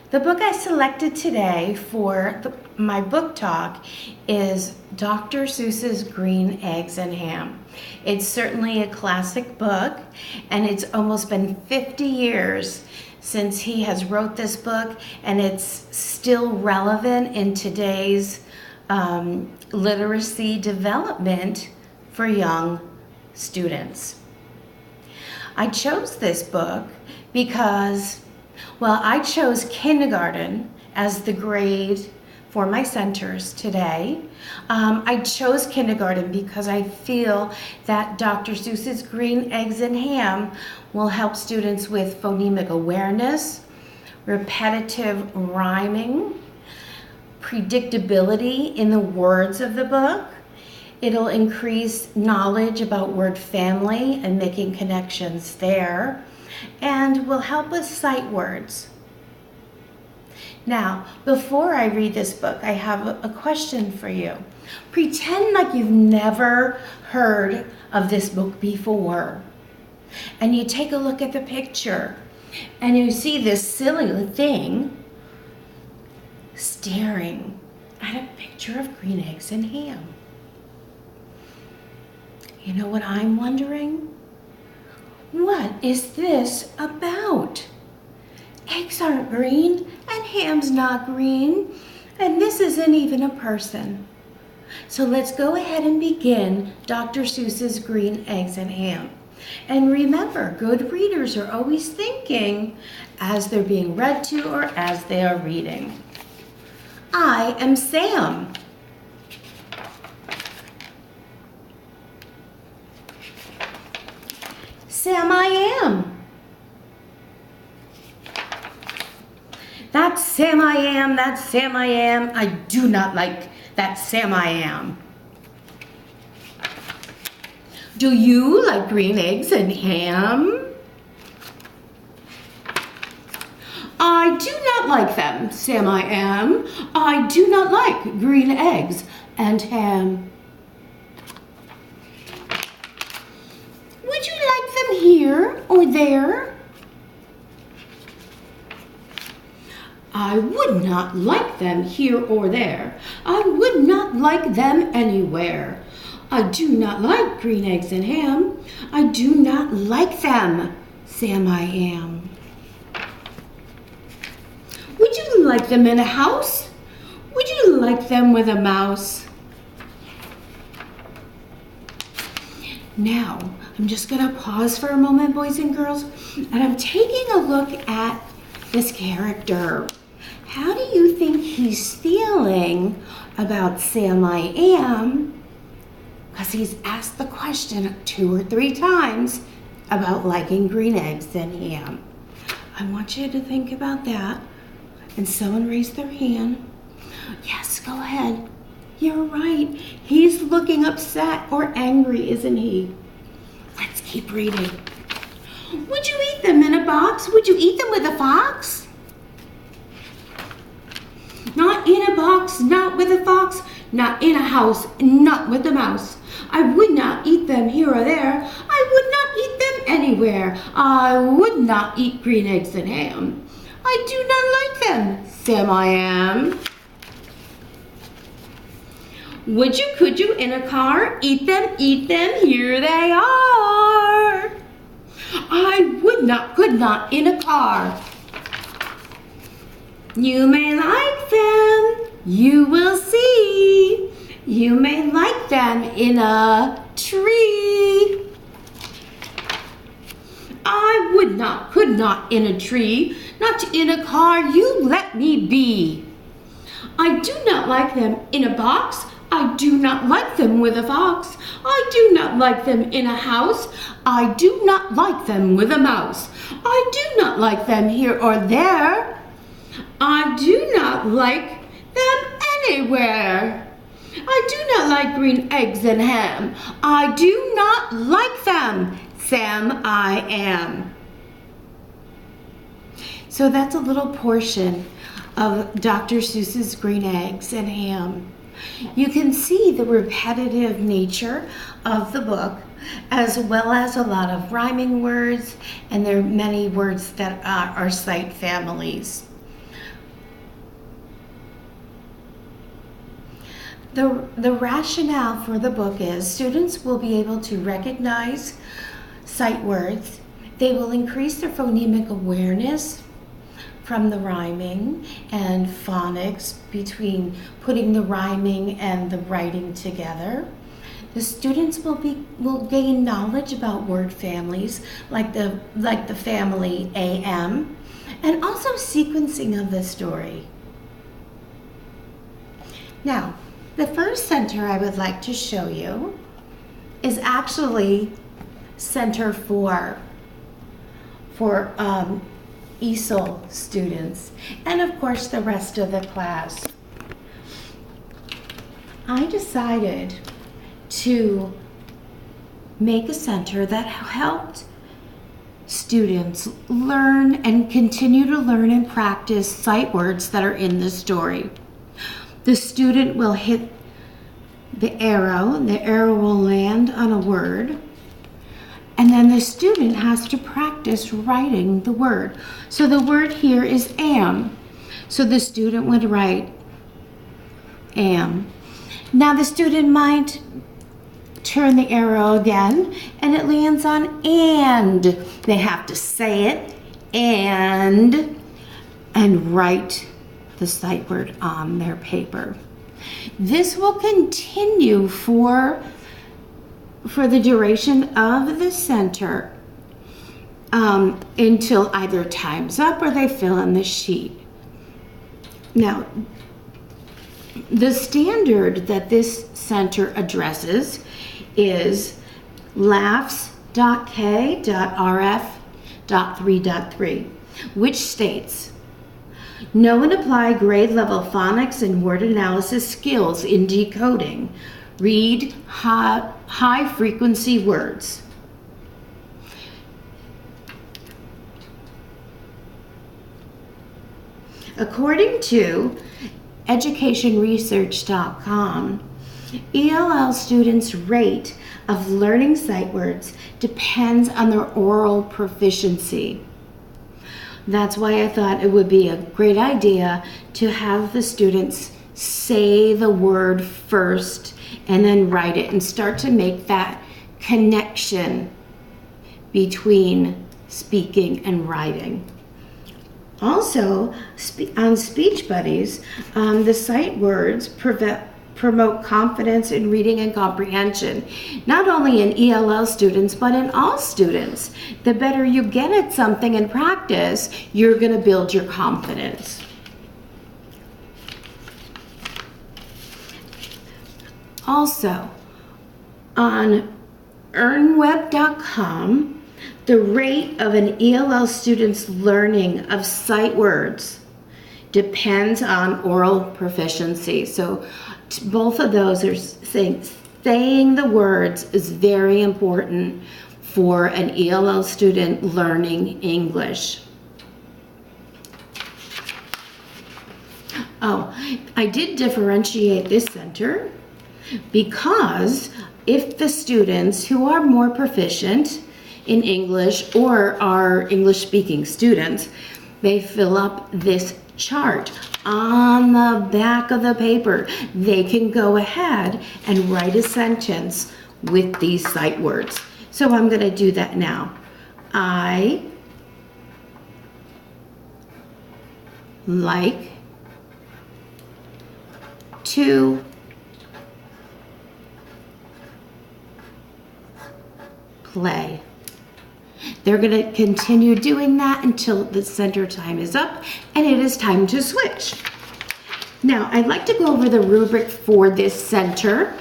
The book I selected today for my book talk is Dr. Seuss's Green Eggs and Ham. It's certainly a classic book, and it's almost been 50 years since he has wrote this book, and it's still relevant in today's literacy development for young students. I chose this book because I chose kindergarten as the grade for my centers today. I chose kindergarten because I feel that Dr. Seuss's Green Eggs and Ham will help students with phonemic awareness, repetitive rhyming, predictability in the words of the book. It'll increase knowledge about word family and making connections there, and will help us cite words. Now, before I read this book, I have a question for you. Pretend like you've never heard of this book before, and you take a look at the picture, and you see this silly thing staring at a picture of green eggs and ham. You know what I'm wondering? What is this about? Eggs aren't green, and ham's not green, and this isn't even a person. So let's go ahead and begin Dr. Seuss's Green Eggs and Ham. And remember, good readers are always thinking as they're being read to or as they are reading. I am Sam. Sam I am. That's Sam I am, that's Sam I am. I do not like that Sam I am. Do you like green eggs and ham? I do not like them, Sam I am. I do not like green eggs and ham. Would you like them here or there? I would not like them here or there. I would not like them anywhere. I do not like green eggs and ham. I do not like them, Sam I am. Would you like them in a house? Would you like them with a mouse? Now, I'm just going to pause for a moment, boys and girls, and I'm taking a look at this character. How do you think he's feeling about Sam I am? Because he's asked the question 2 or 3 times about liking green eggs and ham. I want you to think about that. And someone raised their hand. Yes, go ahead. You're right. He's looking upset or angry, isn't he? Let's keep reading. Would you eat them in a box? Would you eat them with a fox? Not in a box, not with a fox, not in a house, not with a mouse. I would not eat them here or there. I would not eat them anywhere. I would not eat green eggs and ham. I do not like them, Sam I am. Would you, could you, in a car, eat them, here they are. I would not, could not, in a car. You may like them, you will see. You may like them in a tree. I would not, could not, in a tree, not in a car, you let me be. I do not like them in a box. I do not like them with a fox. I do not like them in a house. I do not like them with a mouse. I do not like them here or there. I do not like them anywhere. I do not like green eggs and ham. I do not like them, Sam I am. So that's a little portion of Dr. Seuss's Green Eggs and Ham. You can see the repetitive nature of the book, as well as a lot of rhyming words, and there are many words that are sight families. The rationale for the book is students will be able to recognize sight words. They will increase their phonemic awareness from the rhyming and phonics between putting the rhyming and the writing together. The students will gain knowledge about word families like the family AM, and also sequencing of the story. Now, the first center I would like to show you is actually Center for ESOL students, and of course the rest of the class. I decided to make a center that helped students learn and continue to learn and practice sight words that are in the story. The student will hit the arrow, and the arrow will land on a word, and then the student has to practice writing the word. So the word here is am. So the student would write am. Now the student might turn the arrow again and it lands on and. They have to say it and write the sight word on their paper. This will continue for the duration of the center until either time's up or they fill in the sheet. Now, the standard that this center addresses is LAFS.K.RF.3.3, which states, know and apply grade level phonics and word analysis skills in decoding. Read high frequency words. According to educationresearch.com, ELL students' rate of learning sight words depends on their oral proficiency. That's why I thought it would be a great idea to have the students say the word first and then write it and start to make that connection between speaking and writing. Also, on Speech Buddies, the sight words promote confidence in reading and comprehension, not only in ELL students, but in all students. The better you get at something in practice, you're going to build your confidence. Also, on earnweb.com, the rate of an ELL student's learning of sight words depends on oral proficiency. So both of those are saying the words is very important for an ELL student learning English. Oh, I did differentiate this center because if the students who are more proficient in English or are English speaking students, they fill up this chart on the back of the paper. They can go ahead and write a sentence with these sight words. So I'm going to do that now. I like to play. They're going to continue doing that until the center time is up and it is time to switch. Now, I'd like to go over the rubric for this center.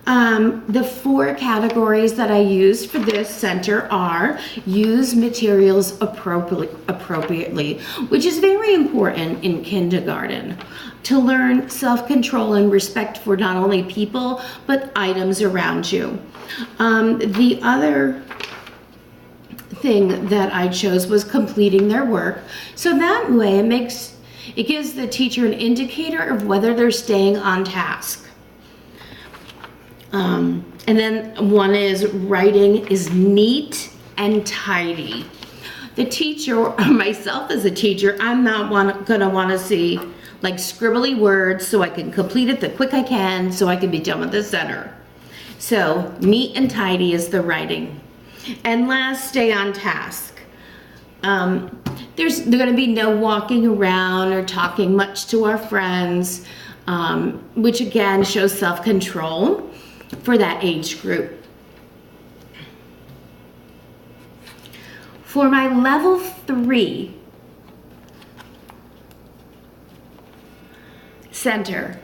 The 4 categories that I used for this center are use materials appropriately, which is very important in kindergarten, to learn self-control and respect for not only people, but items around you. The other thing that I chose was completing their work. So that way it gives the teacher an indicator of whether they're staying on task. And then one is writing is neat and tidy. the teacher, or myself as a teacher, I'm not gonna want to see like scribbly words, so I can complete it the quick I can so I can be done with the center. So neat and tidy is the writing. And last, stay on task. There's going to be no walking around or talking much to our friends, which again shows self-control for that age group. For my level 3 center,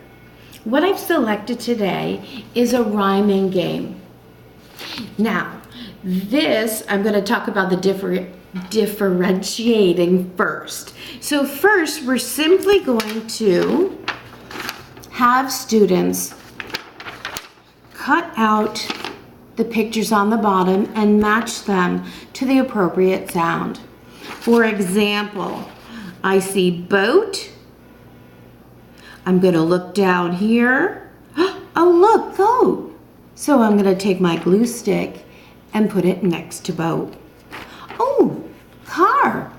what I've selected today is a rhyming game. Now, this, I'm going to talk about the differentiating first. So first, we're simply going to have students cut out the pictures on the bottom and match them to the appropriate sound. For example, I see boat. I'm going to look down here. Oh, look, goat. So I'm going to take my glue stick and put it next to boat. Oh, car.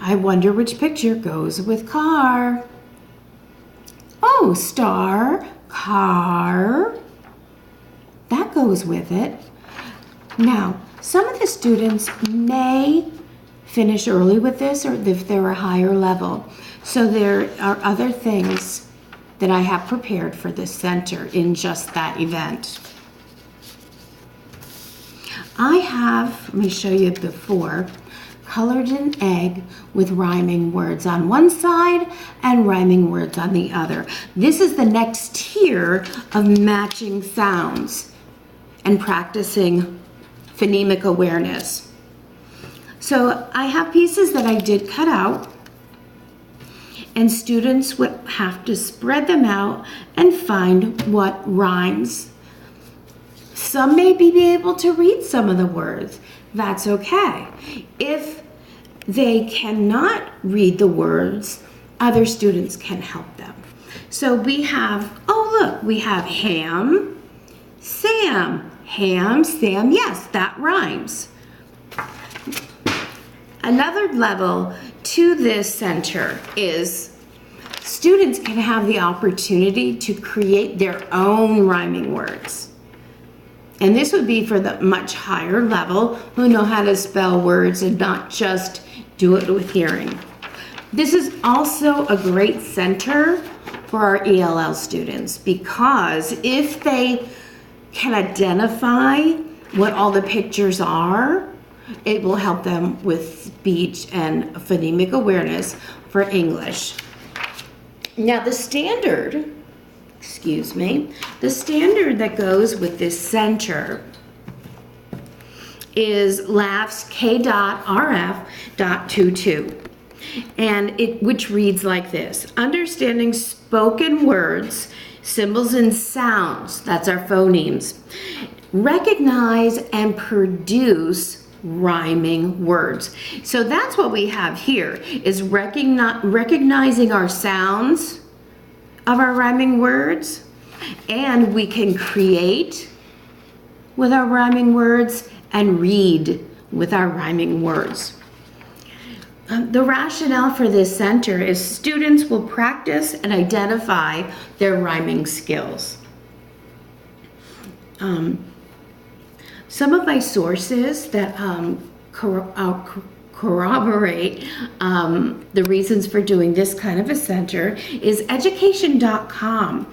I wonder which picture goes with car. Oh, star, car. That goes with it. Now, some of the students may finish early with this, or if they're a higher level. So there are other things that I have prepared for this center in just that event. I have, let me show you before, colored an egg with rhyming words on one side and rhyming words on the other. This is the next tier of matching sounds and practicing phonemic awareness. So I have pieces that I did cut out, and students would have to spread them out and find what rhymes. Some may be able to read some of the words. That's okay. If they cannot read the words, other students can help them. So we have, oh look, we have ham, Sam. Ham, Sam, yes, that rhymes. Another level to this center is students can have the opportunity to create their own rhyming words. And this would be for the much higher level who know how to spell words and not just do it with hearing. This is also a great center for our ELL students, because if they can identify what all the pictures are, it will help them with speech and phonemic awareness for English. Now the standard, the standard that goes with this center is LAFS K.RF.22, and which reads like this: understanding spoken words, symbols, and sounds, that's our phonemes, recognize and produce rhyming words. So that's what we have here, is recognizing our sounds of our rhyming words, and we can create with our rhyming words and read with our rhyming words. The rationale for this center is students will practice and identify their rhyming skills. Some of my sources that corroborate the reasons for doing this kind of a center is education.com.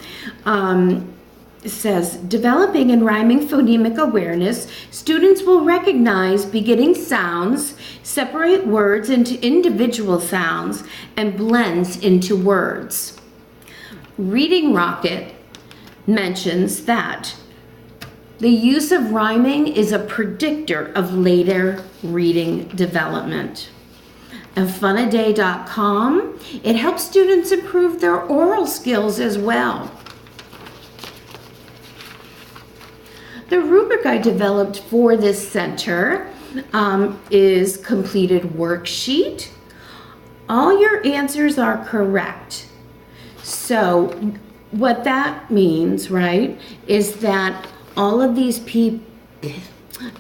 It says, developing and rhyming phonemic awareness, students will recognize beginning sounds, separate words into individual sounds, and blends into words. Reading Rocket mentions that the use of rhyming is a predictor of later reading development. And funaday.com, it helps students improve their oral skills as well. The rubric I developed for this center is completed worksheet. All your answers are correct. So what that means, right, is that all of these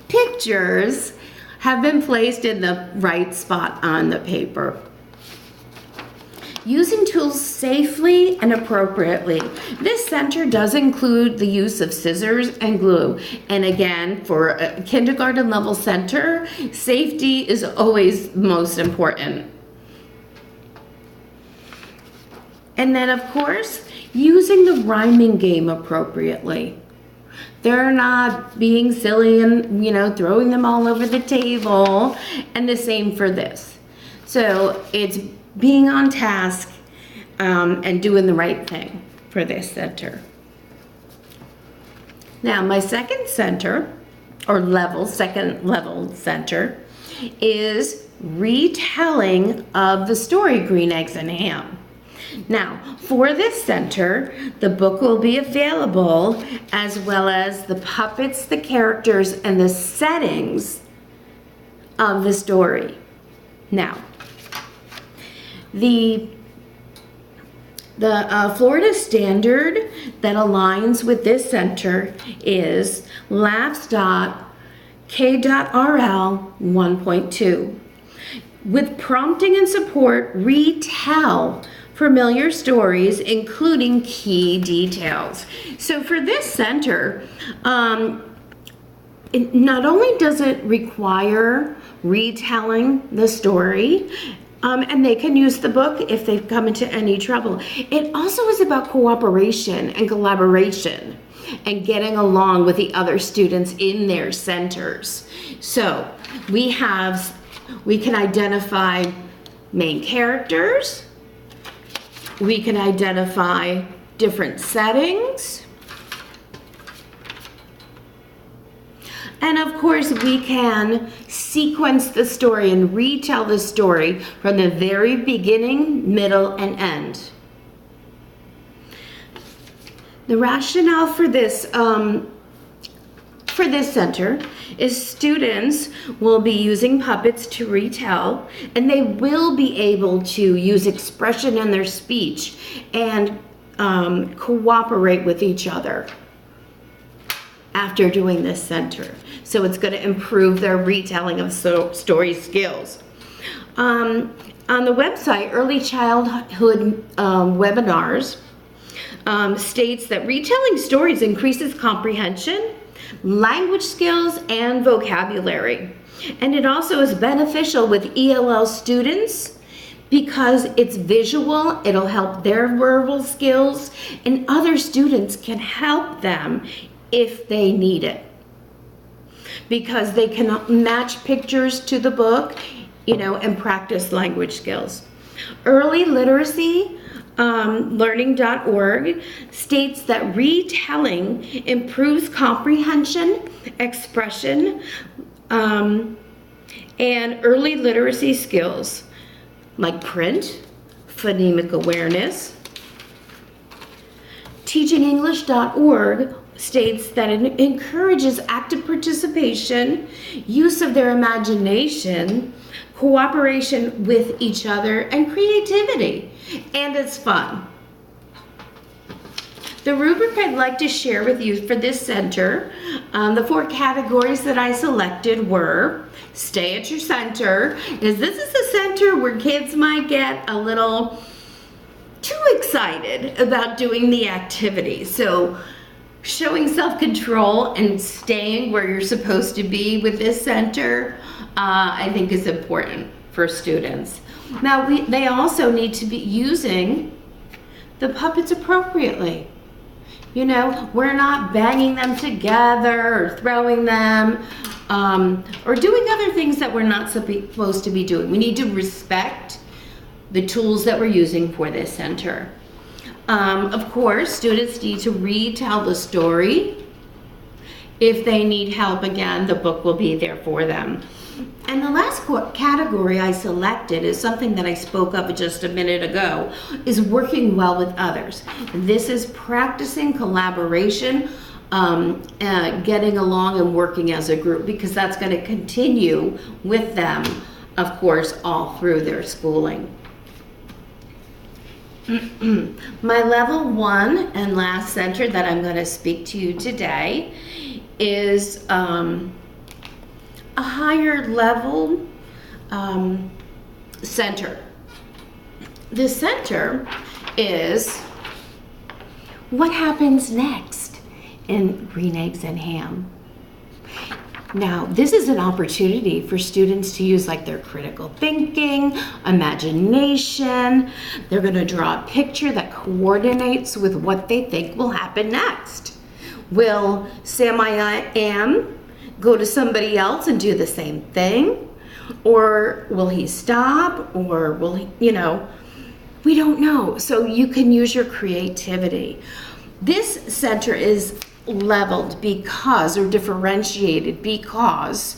pictures have been placed in the right spot on the paper. Using tools safely and appropriately. This center does include the use of scissors and glue. And again, for a kindergarten level center, safety is always most important. And then of course, using the rhyming game appropriately. They're not being silly and, throwing them all over the table. And the same for this. So it's being on task and doing the right thing for this center. Now, my second level center is retelling of the story Green Eggs and Ham. Now, for this center, the book will be available as well as the puppets, the characters, and the settings of the story. Now, the Florida standard that aligns with this center is LAFS.K.RL 1.2. With prompting and support, retell familiar stories, including key details. So for this center, not only does it require retelling the story, and they can use the book if they've come into any trouble. It also is about cooperation and collaboration and getting along with the other students in their centers. So we can identify main characters, we can identify different settings, and of course, we can sequence the story and retell the story from the very beginning, middle, and end. The rationale for this center is students will be using puppets to retell, and they will be able to use expression in their speech and cooperate with each other after doing this center. So it's going to improve their retelling of story skills. On the website, Early Childhood Webinars states that retelling stories increases comprehension, language skills, and vocabulary. And it also is beneficial with ELL students because it's visual, it'll help their verbal skills, and other students can help them if they need it, because they can match pictures to the book, and practice language skills. Early Literacy Learning.org states that retelling improves comprehension, expression, and early literacy skills like print, phonemic awareness. TeachingEnglish.org states that it encourages active participation, use of their imagination, cooperation with each other, and creativity. And it's fun. The rubric I'd like to share with you for this center, the 4 categories that I selected were: stay at your center, is this is a center where kids might get a little too excited about doing the activity. So showing self-control and staying where you're supposed to be with this center, I think is important for students. Now, they also need to be using the puppets appropriately. We're not banging them together or throwing them or doing other things that we're not supposed to be doing. We need to respect the tools that we're using for this center. Of course, students need to retell the story. If they need help, again, the book will be there for them. And the last category I selected is something that I spoke of just a minute ago, is working well with others. This is practicing collaboration, getting along and working as a group, because that's going to continue with them, of course, all through their schooling. My level 1 and last center that I'm going to speak to you today is a higher level center. The center is what happens next in Green Eggs and Ham. Now, this is an opportunity for students to use like their critical thinking, imagination. They're going to draw a picture that coordinates with what they think will happen next. Will Sam I Am go to somebody else and do the same thing? Or will he stop? Or will he, we don't know. So you can use your creativity. This center is leveled because, or differentiated because,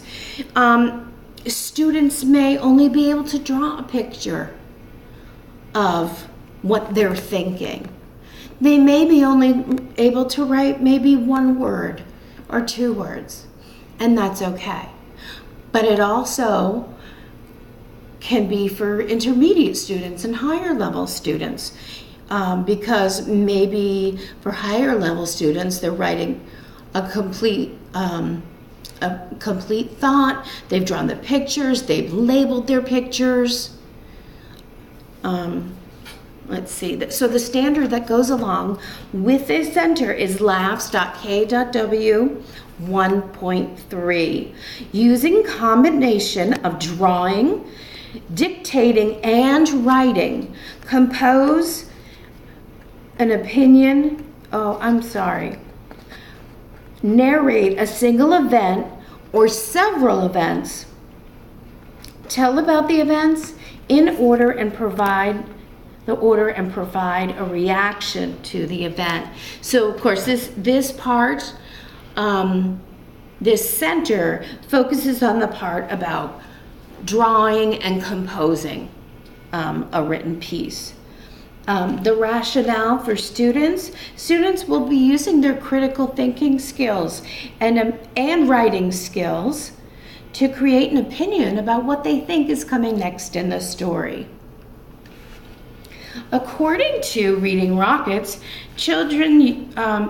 students may only be able to draw a picture of what they're thinking. They may be only able to write maybe one word or two words, and that's okay. But it also can be for intermediate students and higher level students. Because maybe for higher level students, they're writing a complete thought. They've drawn the pictures. They've labeled their pictures. Let's see. So the standard that goes along with this center is laughs.k.w 1.3. Using combination of drawing, dictating, and writing, compose an opinion, narrate a single event or several events, tell about the events in order and provide a reaction to the event. So of course this part, this center focuses on the part about drawing and composing a written piece. The rationale for students will be using their critical thinking skills and writing skills to create an opinion about what they think is coming next in the story. According to Reading Rockets, children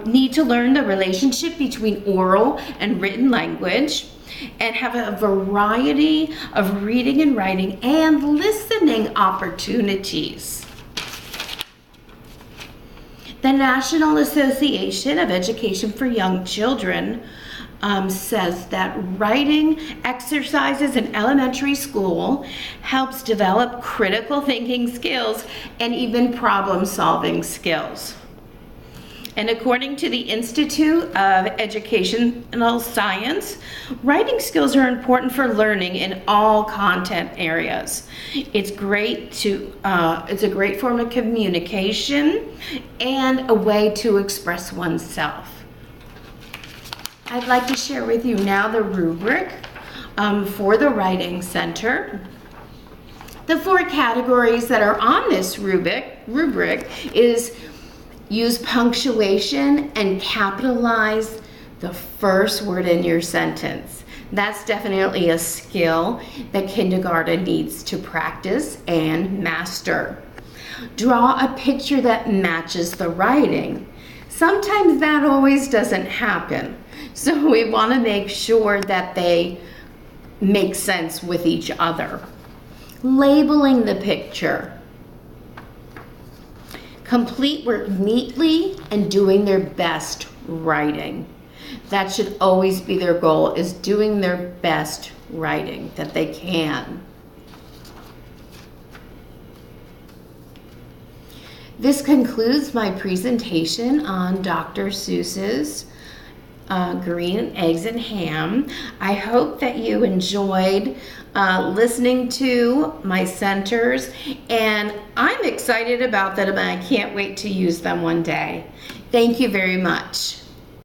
need to learn the relationship between oral and written language and have a variety of reading and writing and listening opportunities. The National Association of Education for Young Children says that writing exercises in elementary school helps develop critical thinking skills and even problem-solving skills. And according to the Institute of Educational Science, writing skills are important for learning in all content areas. It's a great form of communication and a way to express oneself. I'd like to share with you now the rubric for the Writing Center. The 4 categories that are on this rubric is use punctuation and capitalize the first word in your sentence. That's definitely a skill that kindergarten needs to practice and master. Draw a picture that matches the writing. Sometimes that always doesn't happen. So we want to make sure that they make sense with each other. Labeling the picture. Complete work neatly and doing their best writing. That should always be their goal, is doing their best writing that they can. This concludes my presentation on Dr. Seuss's Green Eggs and Ham. I hope that you enjoyed listening to my centers, and I'm excited about them and I can't wait to use them one day. Thank you very much.